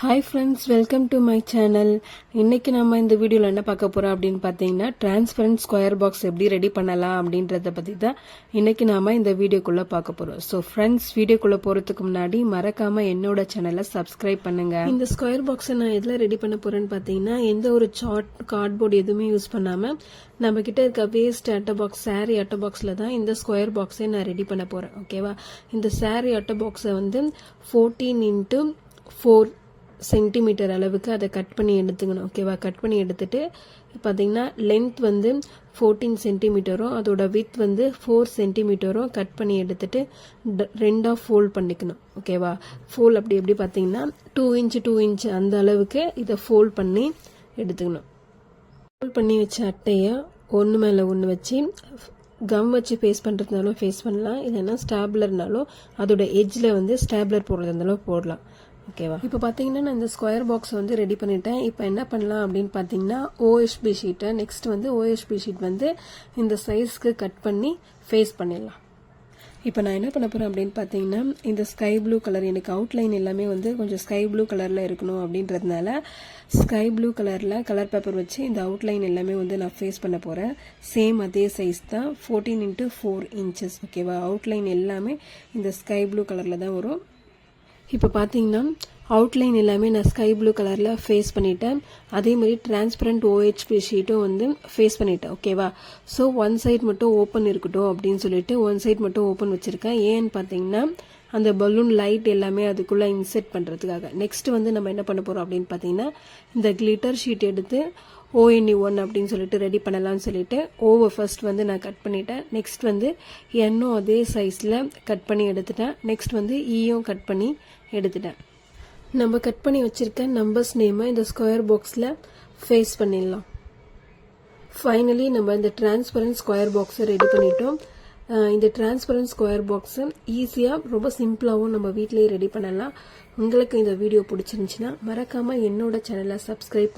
Hi friends, welcome to my channel. இன்னைக்கு நம்ம இந்த வீடியோவில் என்ன பார்க்க போகிறோம் அப்படின்னு பார்த்தீங்கன்னா, டிரான்ஸ்பரண்ட் ஸ்கொயர் பாக்ஸ் எப்படி ரெடி பண்ணலாம் அப்படின்றத பற்றி தான் இன்னைக்கு நாம இந்த வீடியோக்குள்ளே பார்க்க போகிறோம். ஸோ ஃப்ரெண்ட்ஸ், வீடியோக்குள்ளே போகிறதுக்கு முன்னாடி மறக்காமல் என்னோட சேனலை சப்ஸ்கிரைப் பண்ணுங்க. இந்த ஸ்கொயர் பாக்ஸை நான் எதில் ரெடி பண்ண போகிறேன்னு பார்த்தீங்கன்னா, எந்த ஒரு கார்ட்போர்டு எதுவுமே யூஸ் பண்ணாமல் நம்ம கிட்ட இருக்க வேஸ்ட் அட்டை பாக்ஸ், சாரி அட்டை பாக்ஸில் தான் இந்த ஸ்கொயர் பாக்ஸை நான் ரெடி பண்ண போகிறேன். ஓகேவா? இந்த சாரி அட்டை பாக்ஸை வந்து 14x4 சென்டிமீட்டர் அளவுக்கு அதை கட் பண்ணி எடுத்துக்கணும். ஓகேவா? கட் பண்ணி எடுத்துட்டு பார்த்தீங்கன்னா லென்த் வந்து 14 சென்டிமீட்டரும் அதோட வித் வந்து 4 சென்டிமீட்டரும் கட் பண்ணி எடுத்துட்டு ரெண்டாக ஃபோல்ட் பண்ணிக்கணும். ஓகேவா? ஃபோல்ட் அப்படி எப்படி பார்த்தீங்கன்னா 2 இன்ச் அந்த அளவுக்கு இதை ஃபோல்ட் பண்ணி எடுத்துக்கணும். ஃபோல்ட் பண்ணி வச்ச அட்டையை ஒன்று மேலே ஒன்று வச்சு கம் வச்சு ஃபேஸ் பண்ணுறதுனாலும் ஃபேஸ் பண்ணலாம், இல்லைன்னா ஸ்டாப்லர்னாலும் அதோட எட்ஜில் வந்து ஸ்டாப்லர் போடுறது இருந்தாலும் போடலாம். ஓகேவா? இப்போ பார்த்தீங்கன்னா நான் இந்த ஸ்கொயர் பாக்ஸ் வந்து ரெடி பண்ணிட்டேன். இப்போ என்ன பண்ணலாம் அப்படின்னு பார்த்தீங்கன்னா, ஓஎஸ்பி ஷீட்டை நெக்ஸ்ட் வந்து ஓஎஸ்பி ஷீட் வந்து இந்த சைஸ்க்கு கட் பண்ணி ஃபேஸ் பண்ணிடலாம். இப்போ நான் என்ன பண்ண போகிறேன் அப்படின்னு பார்த்தீங்கன்னா, இந்த ஸ்கை ப்ளூ கலர், எனக்கு அவுட்லைன் எல்லாமே வந்து கொஞ்சம் ஸ்கை ப்ளூ கலரில் இருக்கணும் அப்படின்றதுனால ஸ்கை ப்ளூ கலரில் கலர் பேப்பர் வச்சு இந்த அவுட்லைன் எல்லாமே வந்து நான் ஃபேஸ் பண்ண போகிறேன். சேம் அதே சைஸ் தான், 14x4 inches. ஓகேவா? அவுட்லைன் எல்லாமே இந்த ஸ்கை ப்ளூ கலரில் தான் வரும். இப்போ பார்த்தீங்கன்னா அவுட்லைன் எல்லாமே நான் ஸ்கை ப்ளூ கலரில் ஃபேஸ் பண்ணிட்டேன். அதே மாதிரி டிரான்ஸ்பரண்ட் ஓஹெச்பி ஷீட்டும் வந்து ஃபேஸ் பண்ணிட்டேன். ஓகேவா? ஸோ ஒன் சைட் மட்டும் ஓப்பன் இருக்கட்டும் அப்படின்னு சொல்லிட்டு ஒன் சைட் மட்டும் ஓப்பன் வச்சுருக்கேன். ஏன்னு பார்த்தீங்கன்னா அந்த பலூன் லைட் எல்லாமே அதுக்குள்ளே இன்செர்ட் பண்ணுறதுக்காக. நெக்ஸ்ட் வந்து நம்ம என்ன பண்ண போகிறோம் அப்படின்னு பார்த்தீங்கன்னா, இந்த கிளிட்டர் ஷீட் எடுத்து ONE1 அப்படின்னு சொல்லிட்டு ரெடி பண்ணலாம்னு சொல்லிட்டு ஓவை ஃபர்ஸ்ட் வந்து நான் கட் பண்ணிட்டேன். நெக்ஸ்ட் வந்து எண்ணும் அதே சைஸில் கட் பண்ணி எடுத்துட்டேன். நெக்ஸ்ட் வந்து ஈயும் கட் பண்ணி எடுத்துட்டேன். நம்ம கட் பண்ணி வச்சிருக்க நம்பர்ஸ் நேமை இந்த ஸ்கொயர் பாக்ஸில் ஃபேஸ் பண்ணிடலாம். ஃபைனலி நம்ம இந்த டிரான்ஸ்பரண்ட் ஸ்கொயர் பாக்ஸை ரெடி பண்ணிட்டோம். இந்த டிரான்ஸ்பரண்ட் ஸ்கொயர் பாக்ஸை ஈஸியாக ரொம்ப சிம்பிளாகவும் நம்ம வீட்டிலேயே ரெடி பண்ணலாம். உங்களுக்கு இந்த வீடியோ பிடிச்சிருந்துச்சுன்னா மறக்காமல் என்னோட சேனலை சப்ஸ்கிரைப் பண்ணி